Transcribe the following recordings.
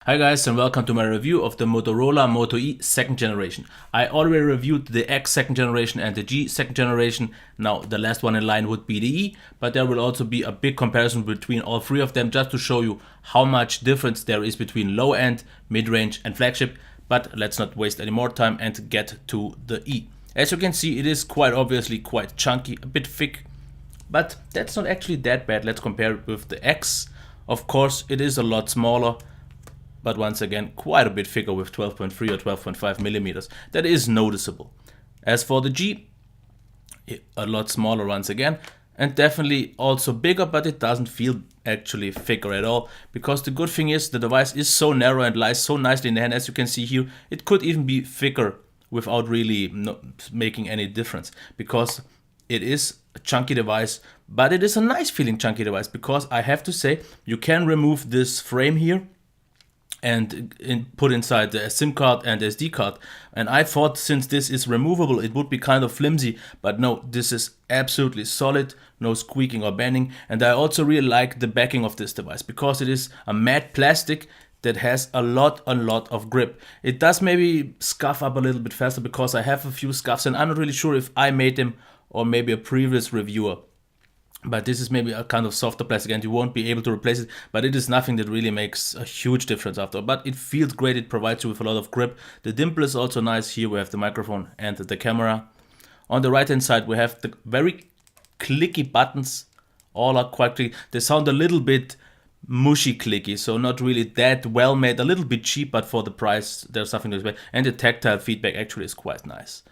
Hi guys, and welcome to my review of the Motorola Moto E second generation. I already reviewed the X second generation and the G second generation. Now the last one in line would be the E, but there will also be a big comparison between all three of them just to show you how much difference there is between low end, mid-range and flagship. But let's not waste any more time and get to the E. As you can see, it is quite obviously quite chunky, a bit thick, but that's not actually that bad. Let's compare it with the X. Of course, it is a lot smaller, but once again quite a bit thicker with 12.3 or 12.5 millimeters. That is noticeable. As for the G, a lot smaller once again, and definitely also bigger, but it doesn't feel actually thicker at all, because the good thing is the device is so narrow and lies so nicely in the hand. As you can see here, it could even be thicker without really making any difference, because it is a chunky device, but it is a nice feeling chunky device, because I have to say you can remove this frame here and put inside the SIM card and SD card. And I thought since this is removable, it would be kind of flimsy, but no, this is absolutely solid, no squeaking or bending. And I also really like the backing of this device, because it is a matte plastic that has a lot of grip. It does maybe scuff up a little bit faster, because I have a few scuffs and I'm not really sure if I made them or maybe a previous reviewer. But this is maybe a kind of softer plastic and you won't be able to replace it, but it is nothing that really makes a huge difference after. But it feels great, it provides you with a lot of grip. The dimple is also nice. Here we have the microphone and the camera. On the right hand side we have the very clicky buttons. All are quite clicky. They sound a little bit mushy clicky, so not really that well made, a little bit cheap, but for the price there's something to expect. And the tactile feedback actually is quite nice.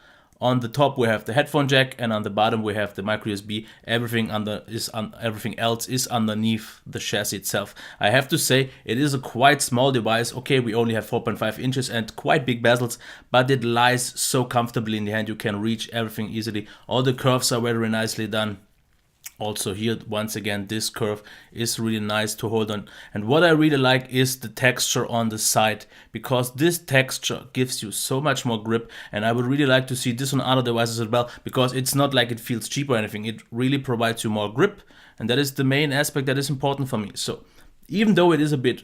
On the top we have the headphone jack, and on the bottom we have the micro USB. Everything else is underneath the chassis itself. I have to say it is a quite small device. Okay, we only have 4.5 inches and quite big bezels, but it lies so comfortably in the hand. You can reach everything easily. All the curves are very nicely done. Also here, once again, this curve is really nice to hold on. And what I really like is the texture on the side, because this texture gives you so much more grip. And I would really like to see this on other devices as well, because it's not like it feels cheap or anything. It really provides you more grip, and that is the main aspect that is important for me. So even though it is a bit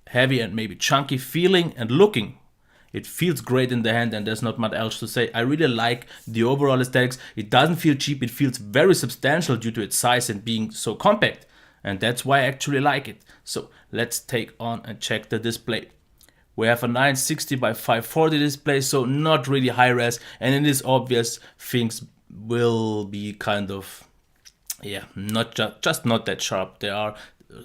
heavy and maybe chunky feeling and looking, it feels great in the hand, and there's not much else to say. I really like the overall aesthetics. It doesn't feel cheap, it feels very substantial due to its size and being so compact. And that's why I actually like it. So let's take on and check the display. We have a 960 by 540 display, so not really high res, and it is obvious things will be kind of, not just not that sharp. There are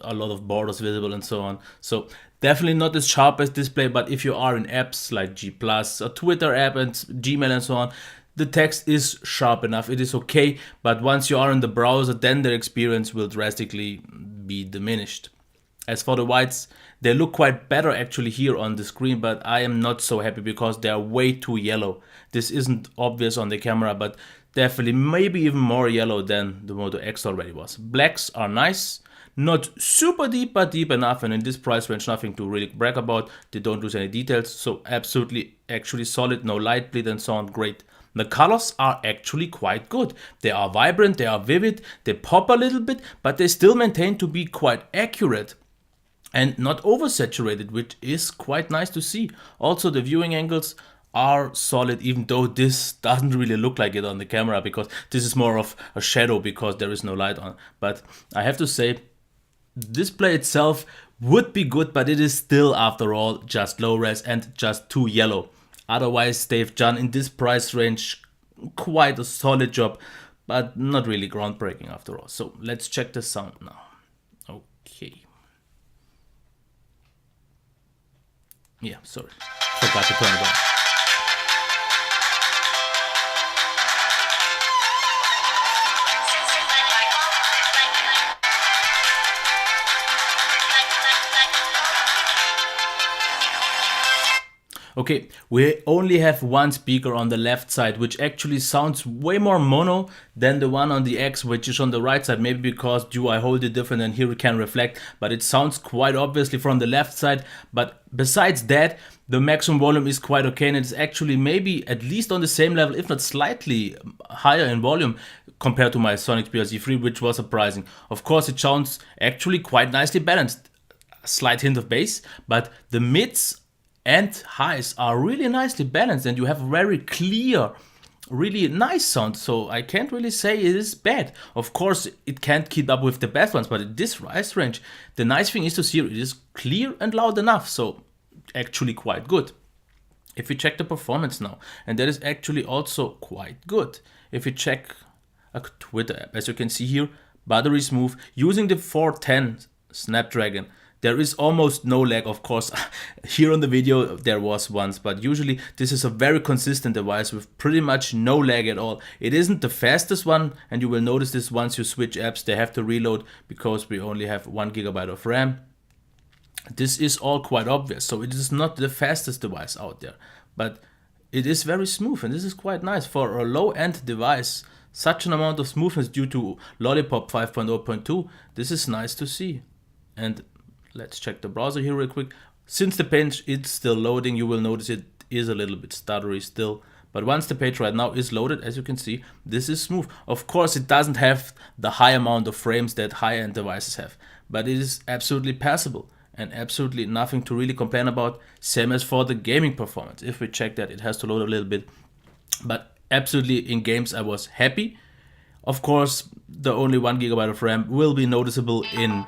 a lot of borders visible and so on. So definitely not as sharp as display, but if you are in apps like G+, a Twitter app and Gmail and so on, the text is sharp enough. It is okay, but once you are in the browser, then the experience will drastically be diminished. As for the whites, they look quite better actually here on the screen, but I am not so happy because they are way too yellow. This isn't obvious on the camera, but definitely maybe even more yellow than the Moto X already was. Blacks are nice. Not super deep, but deep enough, and in this price range nothing to really brag about. They don't lose any details, so absolutely actually solid, no light bleed and so on, great. The colors are actually quite good. They are vibrant, they are vivid, they pop a little bit, but they still maintain to be quite accurate and not oversaturated, which is quite nice to see. Also the viewing angles are solid, even though this doesn't really look like it on the camera, because this is more of a shadow because there is no light on. But I have to say, display itself would be good, but it is still, after all, just low res and just too yellow. Otherwise, they've done in this price range quite a solid job, but not really groundbreaking after all. So let's check the sound now. Okay. Yeah, sorry, forgot to turn it on. Okay, we only have one speaker on the left side, which actually sounds way more mono than the one on the X, which is on the right side. Maybe because I hold it different and here it can reflect, but it sounds quite obviously from the left side. But besides that, the maximum volume is quite okay, and it's actually maybe at least on the same level, if not slightly higher in volume compared to my Sonic BRZ3, which was surprising. Of course, it sounds actually quite nicely balanced. slight hint of bass, but the mids and highs are really nicely balanced, and you have very clear, really nice sound. So I can't really say it is bad. Of course, it can't keep up with the best ones, but in this price range, the nice thing is to see it is clear and loud enough. So actually quite good. If we check the performance now, and that is actually also quite good. If we check a Twitter app, as you can see here, buttery smooth, using the 410 Snapdragon, there is almost no lag. Of course, here on the video there was once, but usually this is a very consistent device with pretty much no lag at all. It isn't the fastest one, and you will notice this once you switch apps, they have to reload because we only have 1 GB of RAM. This is all quite obvious, so it is not the fastest device out there, but it is very smooth, and this is quite nice for a low-end device. Such an amount of smoothness due to Lollipop 5.0.2, this is nice to see. And let's check the browser here real quick. Since the page is still loading, you will notice it is a little bit stuttery still. But once the page right now is loaded, as you can see, this is smooth. Of course, it doesn't have the high amount of frames that high-end devices have, but it is absolutely passable and absolutely nothing to really complain about. Same as for the gaming performance. If we check that, it has to load a little bit, but absolutely in games I was happy. Of course, the only 1 GB of RAM will be noticeable in,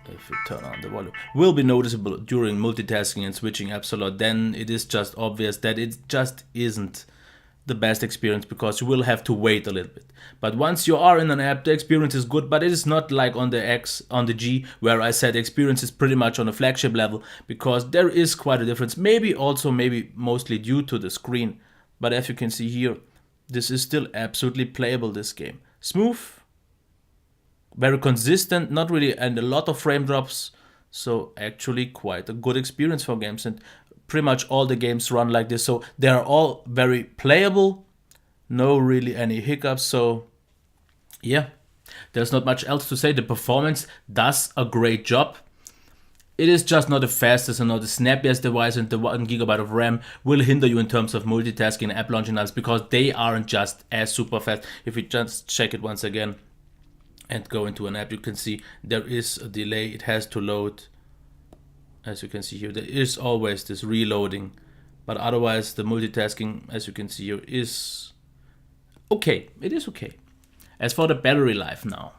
if we turn on the volume, will be noticeable during multitasking and switching apps a lot. Then it is just obvious that it just isn't the best experience because you will have to wait a little bit. But once you are in an app, the experience is good, but it is not like on the X, on the G, where I said the experience is pretty much on a flagship level, because there is quite a difference. Maybe mostly due to the screen. But as you can see here, this is still absolutely playable, this game. Smooth, very consistent, not really, and a lot of frame drops. So actually quite a good experience for games, and pretty much all the games run like this. So they are all very playable, no really any hiccups. So yeah, there's not much else to say. The performance does a great job. It is just not the fastest and not the snappiest device, and the 1 GB of RAM will hinder you in terms of multitasking and app launching apps because they aren't just as super fast. If we just check it once again and go into an app, you can see there is a delay. It has to load. As you can see here, there is always this reloading, but otherwise the multitasking, as you can see here, is okay. It is okay. As for the battery life now,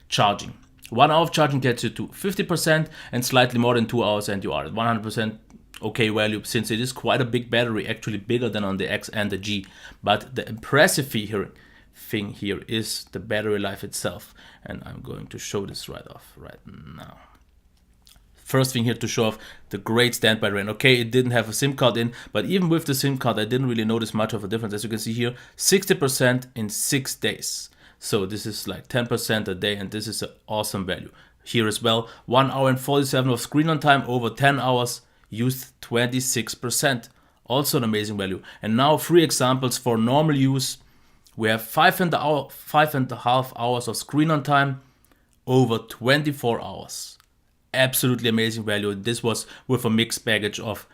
charging. 1 hour of charging gets you to 50% and slightly more than 2 hours and you are at 100% okay value, since it is quite a big battery, actually bigger than on the X and the G. But the impressive thing here is the battery life itself, and I'm going to show this right now. First thing here to show off the great standby range. Okay, it didn't have a SIM card in, but even with the SIM card, I didn't really notice much of a difference. As you can see here, 60% in 6 days. So this is like 10% a day, and this is an awesome value. Here as well, 1 hour and 47 of screen on time over 10 hours, used 26%. Also an amazing value. And now 3 examples for normal use. We have 5.5 hours of screen on time over 24 hours. Absolutely amazing value. This was with a mixed package of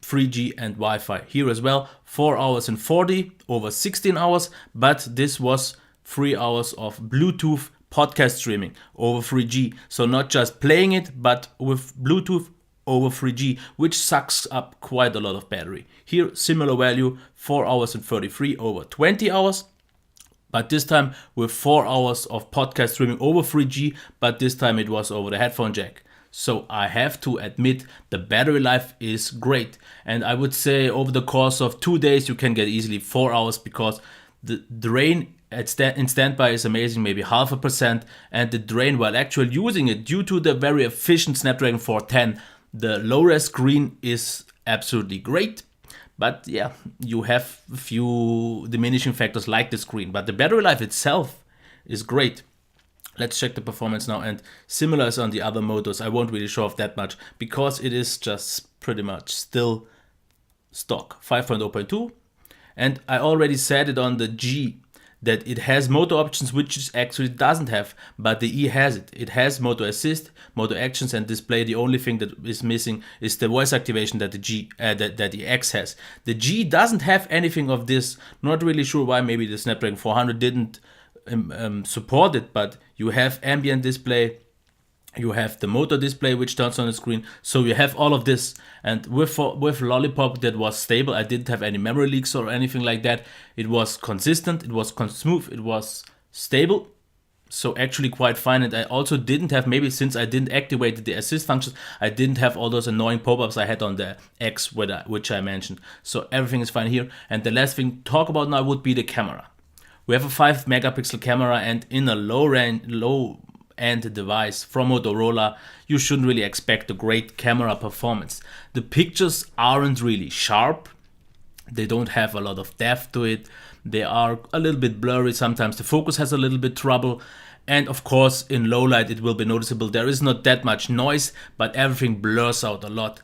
3G and Wi-Fi. Here as well, 4 hours and 40 over 16 hours, but this was 3 hours of Bluetooth podcast streaming over 3G. So not just playing it, but with Bluetooth over 3G, which sucks up quite a lot of battery. Here, similar value, 4 hours and 33 over 20 hours. But this time with 4 hours of podcast streaming over 3G, but this time it was over the headphone jack. So I have to admit the battery life is great. And I would say over the course of 2 days, you can get easily 4 hours, because the drain in standby is amazing, maybe 0.5%, and the drain while actually using it, due to the very efficient Snapdragon 410, the low-res screen is absolutely great. But yeah, you have a few diminishing factors like the screen, but the battery life itself is great. Let's check the performance now, and similar as on the other motos, I won't really show off that much because it is just pretty much still stock 5.0.2, and I already said it on the G that it has moto options, which it actually doesn't have, but the E has it. It has moto assist, moto actions, and display. The only thing that is missing is the voice activation that the X has. The G doesn't have anything of this. Not really sure why. Maybe the Snapdragon 400 didn't support it, but you have ambient display, You have the motor display which turns on the screen, so you have all of this. And with Lollipop, that was stable. I didn't have any memory leaks or anything like that. It was consistent, it was smooth, it was stable, so actually quite fine. And I also didn't have, maybe since I didn't activate the assist functions, I didn't have all those annoying pop-ups I had on the X, which I mentioned. So everything is fine here. And the last thing to talk about now would be the camera. We have a 5 megapixel camera, and in a low end device from Motorola, you shouldn't really expect a great camera performance. The pictures aren't really sharp, they don't have a lot of depth to it, they are a little bit blurry, sometimes the focus has a little bit trouble, and of course in low light it will be noticeable. There is not that much noise, but everything blurs out a lot.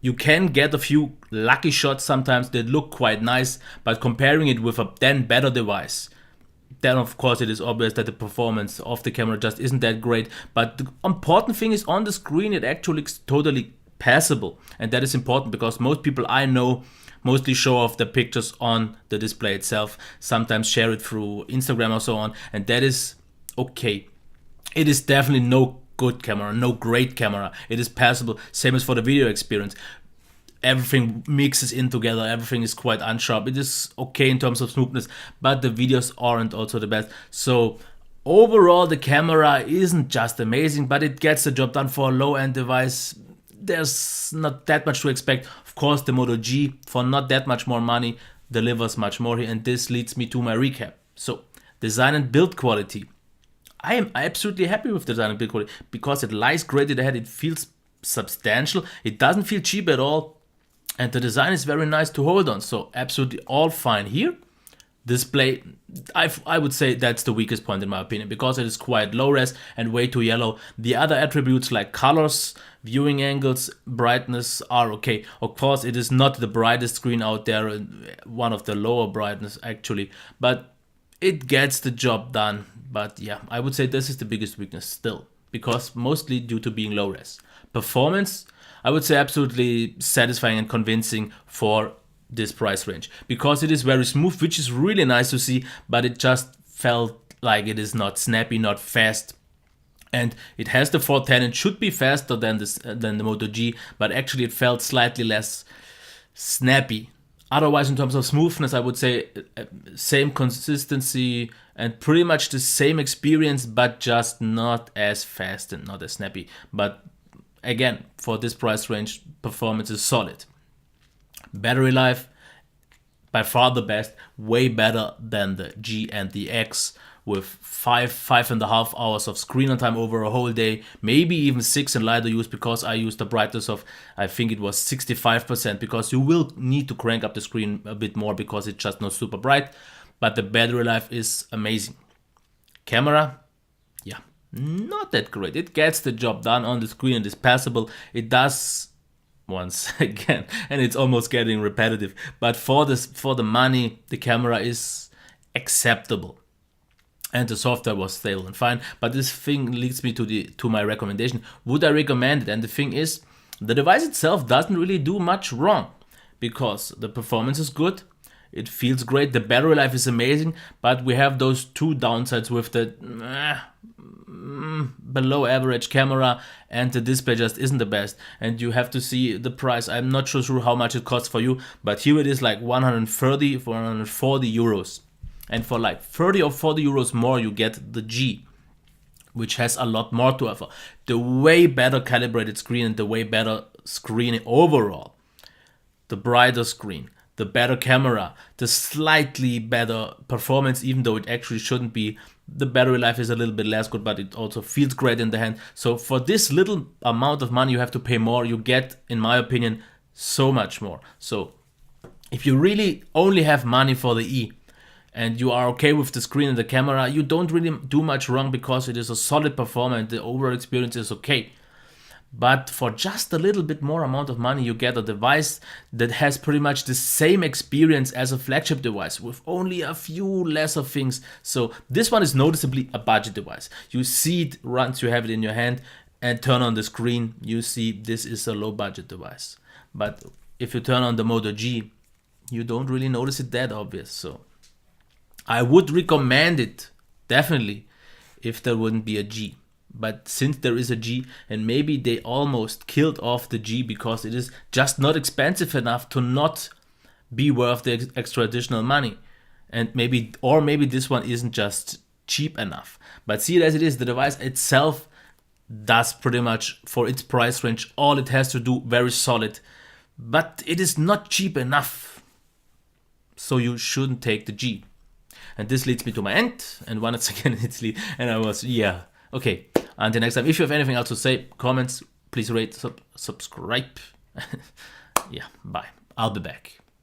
You can get a few lucky shots sometimes that look quite nice, but comparing it with a then better device, then of course it is obvious that the performance of the camera just isn't that great. But the important thing is, on the screen it actually looks totally passable, and that is important because most people I know mostly show off the pictures on the display itself, sometimes share it through Instagram or so on, and that is okay. It is definitely no good camera, no great camera. It is passable. Same as for the video experience. Everything mixes in together, everything is quite unsharp. It is okay in terms of smoothness, but the videos aren't also the best. So overall the camera isn't just amazing, but it gets the job done for a low-end device. There's not that much to expect. Of course the Moto G, for not that much more money, delivers much more here, and this leads me to my recap. So design and build quality. I am absolutely happy with design and build quality because it lies great in the head, it feels substantial, it doesn't feel cheap at all, and the design is very nice to hold on. So absolutely all fine here. Display, I would say that's the weakest point in my opinion, because it is quite low res and way too yellow. The other attributes like colors, viewing angles, brightness are okay. Of course it is not the brightest screen out there, one of the lower brightness actually, but it gets the job done. But yeah, I would say this is the biggest weakness still, because mostly due to being low res. Performance, I would say absolutely satisfying and convincing for this price range, because it is very smooth, which is really nice to see, but it just felt like it is not snappy, not fast. And it has the 410, it should be faster than the Moto G, but actually it felt slightly less snappy. Otherwise, in terms of smoothness, I would say same consistency and pretty much the same experience, but just not as fast and not as snappy. But again, for this price range, performance is solid. Battery life, by far the best, way better than the G and the X, with 5.5 hours of screen on time over a whole day, maybe even 6 in lighter use, because I used the brightness of, I think it was 65%, because you will need to crank up the screen a bit more because it's just not super bright, but the battery life is amazing. Camera, yeah, not that great. It gets the job done on the screen and is passable. It does once again, and it's almost getting repetitive, but for the money, the camera is acceptable. And the software was stable and fine. But this thing leads me to my recommendation. Would I recommend it? And the thing is, the device itself doesn't really do much wrong, because the performance is good, it feels great, the battery life is amazing, but we have those two downsides with the below average camera, and the display just isn't the best. And you have to see the price. I'm not sure how much it costs for you, but here it is like 130 for 140 euros. And for like 30 or 40 euros more, you get the G, which has a lot more to offer. The way better calibrated screen and the way better screen overall. The brighter screen, the better camera, the slightly better performance, even though it actually shouldn't be. The battery life is a little bit less good, but it also feels great in the hand. So for this little amount of money you have to pay more, you get, in my opinion, so much more. So if you really only have money for the E, and you are okay with the screen and the camera, you don't really do much wrong, because it is a solid performance, the overall experience is okay. But for just a little bit more amount of money, you get a device that has pretty much the same experience as a flagship device, with only a few lesser things. So this one is noticeably a budget device. You see it once you have it in your hand and turn on the screen, you see this is a low budget device. But if you turn on the Moto G, you don't really notice it that obvious. So I would recommend it, definitely, if there wouldn't be a G. But since there is a G, and maybe they almost killed off the G because it is just not expensive enough to not be worth the extra additional money. And maybe this one isn't just cheap enough. But see it as it is, the device itself does pretty much, for its price range, all it has to do, very solid. But it is not cheap enough. So you shouldn't take the G. And this leads me to my end. And once again, okay. Until next time, if you have anything else to say, comments, please rate, subscribe. Yeah, bye. I'll be back.